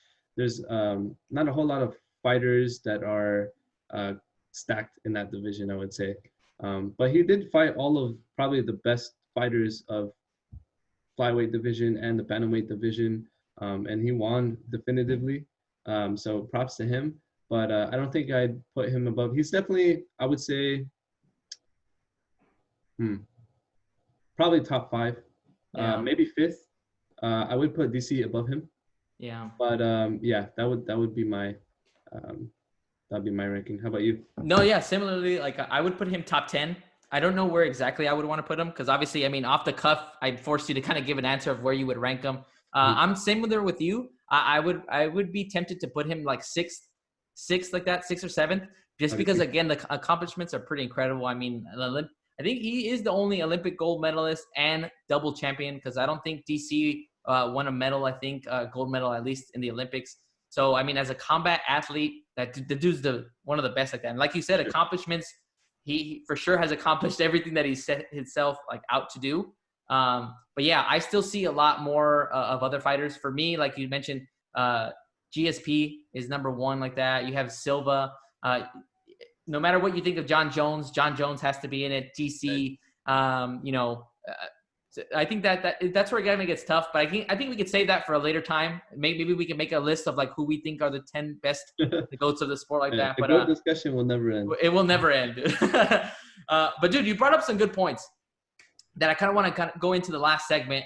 not a whole lot of fighters that are uh, stacked in that division, I would say. But he did fight all of probably the best fighters of flyweight division and the bantamweight division, and he won definitively. So props to him. But I don't think I'd put him above. He's definitely, I would say, probably top five, Yeah. maybe fifth. I would put DC above him, Yeah. but yeah, that would be my ranking. How about you? No, yeah, similarly, like I would put him top 10. I don't know where exactly I would want to put him because obviously, I mean, off the cuff, I forced you to kind of give an answer of where you would rank him. I'm similar with you. I would be tempted to put him like sixth like that, sixth or seventh, just because Okay. again the accomplishments are pretty incredible. I mean, I think he is the only Olympic gold medalist and double champion because I don't think DC won a medal. I think gold medal at least in the Olympics. So I mean, as a combat athlete, the dude's one of the best like that. And like you said, accomplishments. He for sure has accomplished everything that he set himself like out to do. But yeah, I still see a lot more of other fighters. For me, like you mentioned, GSP is number one like that. You have Silva. No matter what you think of John Jones has to be in it. DC, I think that's where it kind of gets tough. But I think we could save that for a later time. Maybe we can make a list of like who we think are the 10 best the goats of the sport like Yeah, that. the But GOAT discussion will never end. it will never end. But dude, you brought up some good points that I kind of want to go into the last segment,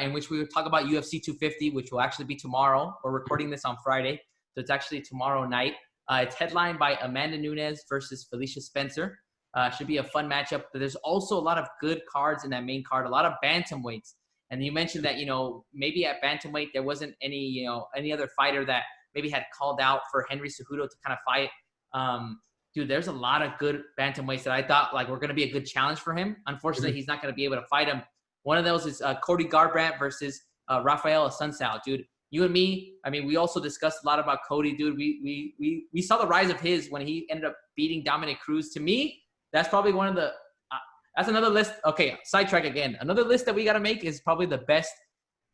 in which we would talk about UFC 250, which will actually be tomorrow. We're recording this on Friday, so it's actually tomorrow night. It's headlined by Amanda Nunes versus Felicia Spencer. Should be a fun matchup. But there's also a lot of good cards in that main card, a lot of bantamweights. And you mentioned that, maybe at bantamweight there wasn't any other fighter that maybe had called out for Henry Cejudo to kind of fight. Dude, there's a lot of good bantamweights that I thought like were going to be a good challenge for him. Unfortunately, he's not going to be able to fight him. One of those is Cody Garbrandt versus Rafael Assunção. Dude, you and me, I mean, we also discussed a lot about Cody, dude. We saw the rise of his when he ended up beating Dominic Cruz. To me, that's probably one of the that's another list. Okay, sidetrack again. Another list that we got to make is probably the best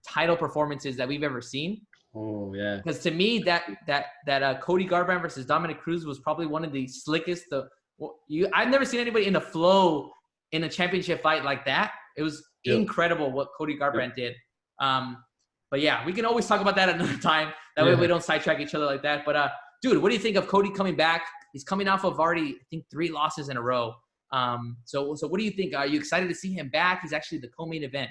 title performances that we've ever seen. Oh yeah. Because to me, that Cody Garbrandt versus Dominic Cruz was probably one of the slickest. I've never seen anybody in the flow in a championship fight like that. It was incredible what Cody Garbrandt did. But yeah, we can always talk about that another time. That way we don't sidetrack each other like that. But dude, what do you think of Cody coming back? He's coming off of already, I think, 3 losses in a row. So what do you think? Are you excited to see him back? He's actually the co-main event.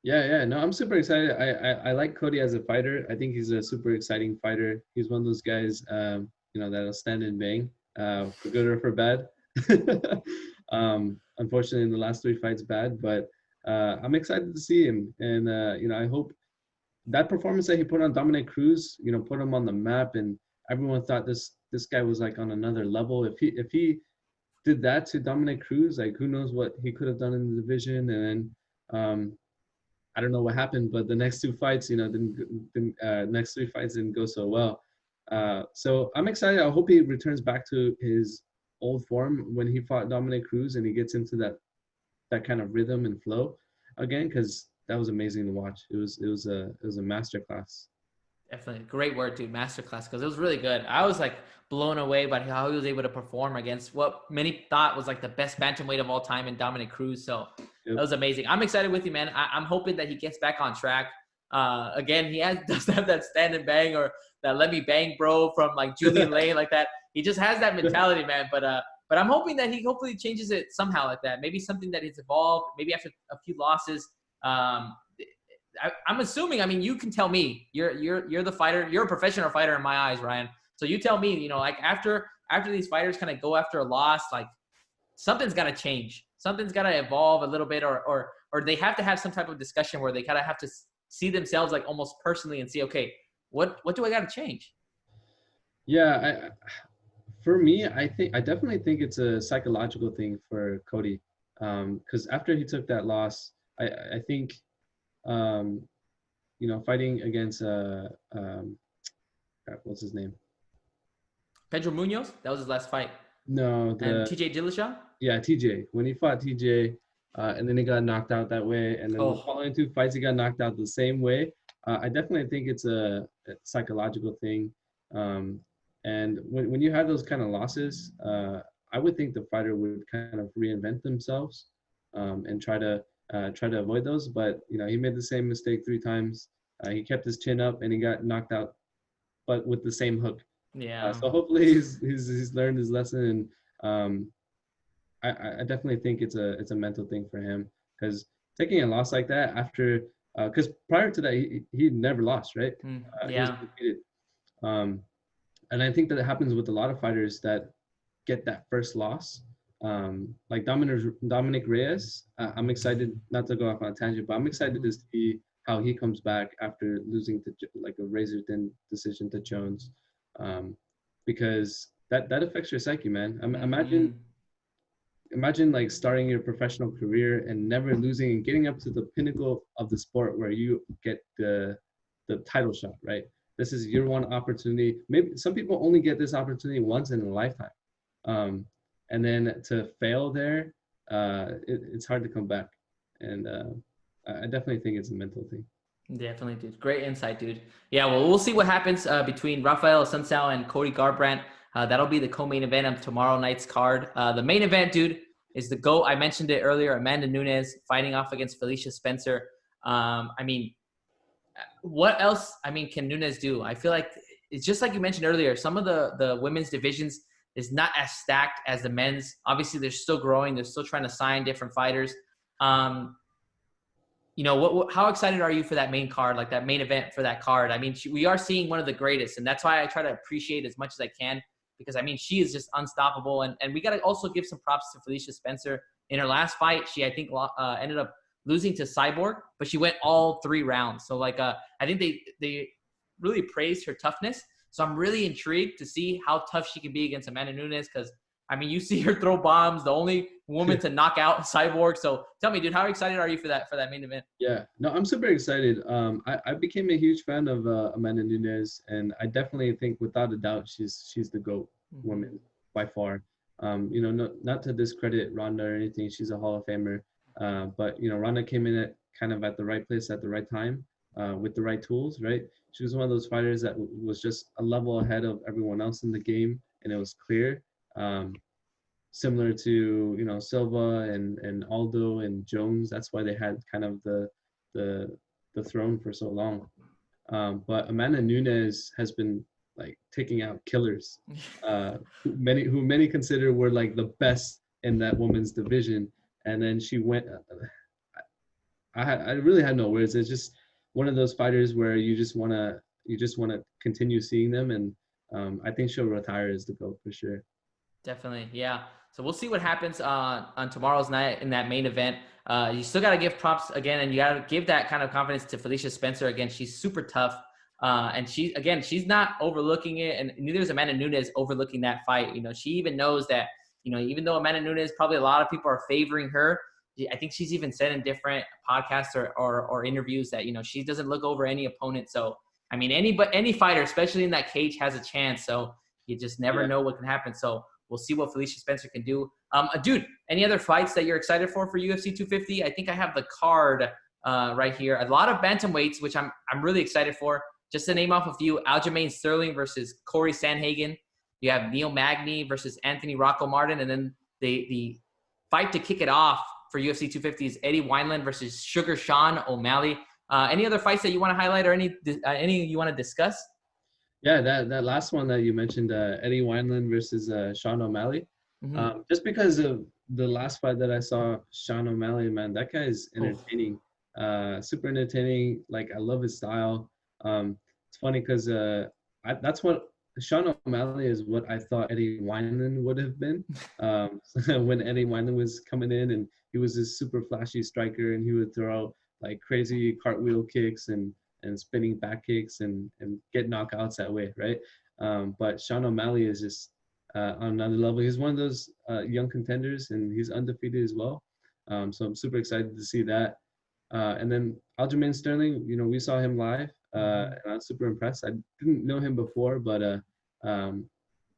Yeah. No, I'm super excited. I like Cody as a fighter. I think he's a super exciting fighter. He's one of those guys, that'll stand and bang, for good or for bad. Unfortunately, in the last 3 fights, bad. But I'm excited to see him, and I hope that performance that he put on Dominic Cruz, put him on the map, and everyone thought this guy was like on another level. If he did that to Dominic Cruz, like who knows what he could have done in the division, and then. I don't know what happened, but the next 2 fights, next 3 fights didn't go so well. So I'm excited. I hope he returns back to his old form when he fought Dominic Cruz and he gets into that kind of rhythm and flow again, because that was amazing to watch. It was a masterclass. Definitely. Great word, dude. Masterclass. Because it was really good. I was like blown away by how he was able to perform against what many thought was like the best bantamweight of all time in Dominic Cruz. So that was amazing. I'm excited with you, man. I'm hoping that he gets back on track. Again, he doesn't have that stand and bang or that let me bang bro from like Julian Lane like that. He just has that mentality, man. But I'm hoping that he hopefully changes it somehow like that. Maybe something that he's evolved. Maybe after a few losses. I'm assuming. I mean, you can tell me. You're the fighter. You're a professional fighter in my eyes, Ryan. So you tell me. Like after these fighters kind of go after a loss, like something's got to change. Something's got to evolve a little bit, or they have to have some type of discussion where they kind of have to see themselves like almost personally and see, okay, what do I got to change? Yeah, for me, I definitely think it's a psychological thing for Cody, because after he took that loss, I think, fighting against what's his name? Pedro Munoz, that was his last fight. No, and TJ Dillashaw. Yeah, TJ. When he fought TJ, and then he got knocked out that way, and then the following 2 fights he got knocked out the same way. I definitely think it's a psychological thing. And when you have those kind of losses, I would think the fighter would kind of reinvent themselves, and try to avoid those. But he made the same mistake 3 times. He kept his chin up and he got knocked out, but with the same hook. Yeah. So hopefully he's learned his lesson. And I definitely think it's a mental thing for him, because taking a loss like that after, because prior to that he never lost, right? He was defeated. And I think that it happens with a lot of fighters that get that first loss. Like Dominic Reyes, I'm excited, not to go off on a tangent, but I'm excited to see how he comes back after losing to like a razor thin decision to Jones, because that affects your psyche, man. Imagine like starting your professional career and never losing and getting up to the pinnacle of the sport where you get the title shot, right? This is your one opportunity. Maybe some people only get this opportunity once in a lifetime. And then to fail there, it's hard to come back. And I definitely think it's a mental thing. Definitely, dude. Great insight, dude. Yeah, well, we'll see what happens between Rafael Assunção and Cody Garbrandt. That'll be the co-main event of tomorrow night's card. The main event, dude, is the GOAT. I mentioned it earlier. Amanda Nunes fighting off against Felicia Spencer. I mean, what else, can Nunes do? I feel like it's just like you mentioned earlier. Some of the women's divisions is not as stacked as the men's. Obviously, they're still growing. They're still trying to sign different fighters. How excited are you for that main card, like that main event for that card? We are seeing one of the greatest, and that's why I try to appreciate as much as I can, because she is just unstoppable. And we got to also give some props to Felicia Spencer. In her last fight, she, I think, ended up losing to Cyborg, but she went all 3 rounds. So I think they really praised her toughness. So I'm really intrigued to see how tough she can be against Amanda Nunes, because you see her throw bombs, the only woman to knock out Cyborg. So tell me, dude, how excited are you for that main event? Yeah, no, I'm super excited. I became a huge fan of Amanda Nunes, and I definitely think, without a doubt, she's the GOAT woman by far. Not to discredit Ronda or anything, she's a Hall of Famer. But Ronda came in at the right place at the right time, with the right tools, right? She was one of those fighters that was just a level ahead of everyone else in the game, and it was clear. Similar to Silva and Aldo and Jones. That's why they had kind of the throne for so long. But Amanda Nunes has been like taking out killers, who many consider were like the best in that women's division. And then she went. I really had no words. It's just one of those fighters where you just wanna continue seeing them, and I think she'll retire as the GOAT for sure. Definitely, yeah. So we'll see what happens on tomorrow's night in that main event. You still got to give props again, and you got to give that kind of confidence to Felicia Spencer. Again, she's super tough, and she's not overlooking it, and neither is Amanda Nunes overlooking that fight. She even knows that, even though Amanda Nunes, probably a lot of people are favoring her, I think she's even said in different podcasts or interviews that, she doesn't look over any opponent. So, any fighter, especially in that cage, has a chance. So you just never know what can happen. So we'll see what Felicia Spencer can do. Dude, any other fights that you're excited for UFC 250? I think I have the card right here. A lot of bantamweights, which I'm really excited for. Just to name off a few: Aljamain Sterling versus Corey Sandhagen. You have Neil Magny versus Anthony Rocco Martin, and then the fight to kick it off for UFC 250 is Eddie Wineland versus Sugar Sean O'Malley. Any other fights that you want to highlight, or any you want to discuss? Yeah, that last one that you mentioned, Eddie Wineland versus Sean O'Malley. Just because of the last fight that I saw, Sean O'Malley, man, that guy is entertaining. super entertaining. Like I love his style. It's funny because that's what Sean O'Malley is. What I thought Eddie Wineland would have been when Eddie Wineland was coming in, and he was this super flashy striker, and he would throw like crazy cartwheel kicks and spinning back kicks and get knockouts that way, right? But Sean O'Malley is just on another level. He's one of those young contenders, and he's undefeated as well. So I'm super excited to see that. And then Aljamain Sterling, you know, we saw him live, and I was super impressed. I didn't know him before, but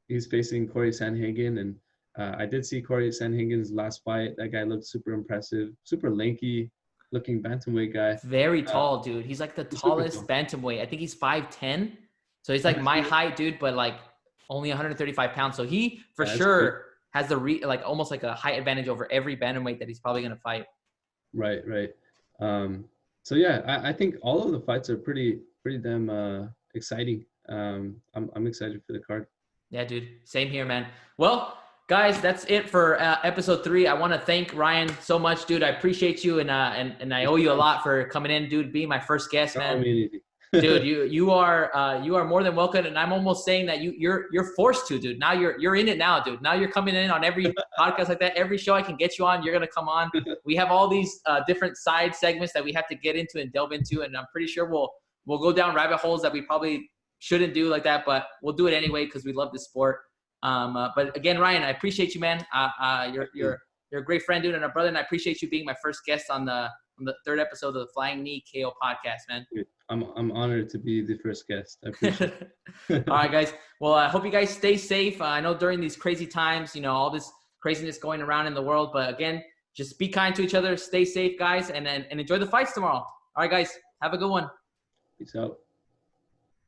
he's facing Corey Sandhagen, and I did see Corey Sandhagen's last fight. That guy looked super impressive, super lanky looking bantamweight guy. Very tall, dude. He's like the tallest bantamweight. I think he's 5'10". So he's like my height, dude, but like only 135 pounds. So he for sure has the like almost like a height advantage over every bantamweight that he's probably gonna fight. Right. So yeah, I think all of the fights are pretty damn exciting. I'm excited for the card. Yeah, dude. Same here, man. Well, guys, that's it for episode 3. I want to thank Ryan so much, dude. I appreciate you, and I owe you a lot for coming in, dude. Being my first guest, man. Dude, you are more than welcome, and I'm almost saying that you're forced to, dude. Now you're in it now, dude. Now you're coming in on every podcast like that. Every show I can get you on, you're gonna come on. We have all these different side segments that we have to get into and delve into, and I'm pretty sure we'll go down rabbit holes that we probably shouldn't do like that, but we'll do it anyway because we love the sport. But again, Ryan, I appreciate you, man. You're a great friend, dude, and a brother, and I appreciate you being my first guest on the 3rd episode of the Flying Knee KO podcast, man. I'm honored to be the first guest. I appreciate it. All right, guys. Well, I hope you guys stay safe. I know during these crazy times, you know, all this craziness going around in the world, but again, just be kind to each other, stay safe, guys, and enjoy the fights tomorrow. All right, guys, have a good one. Peace out.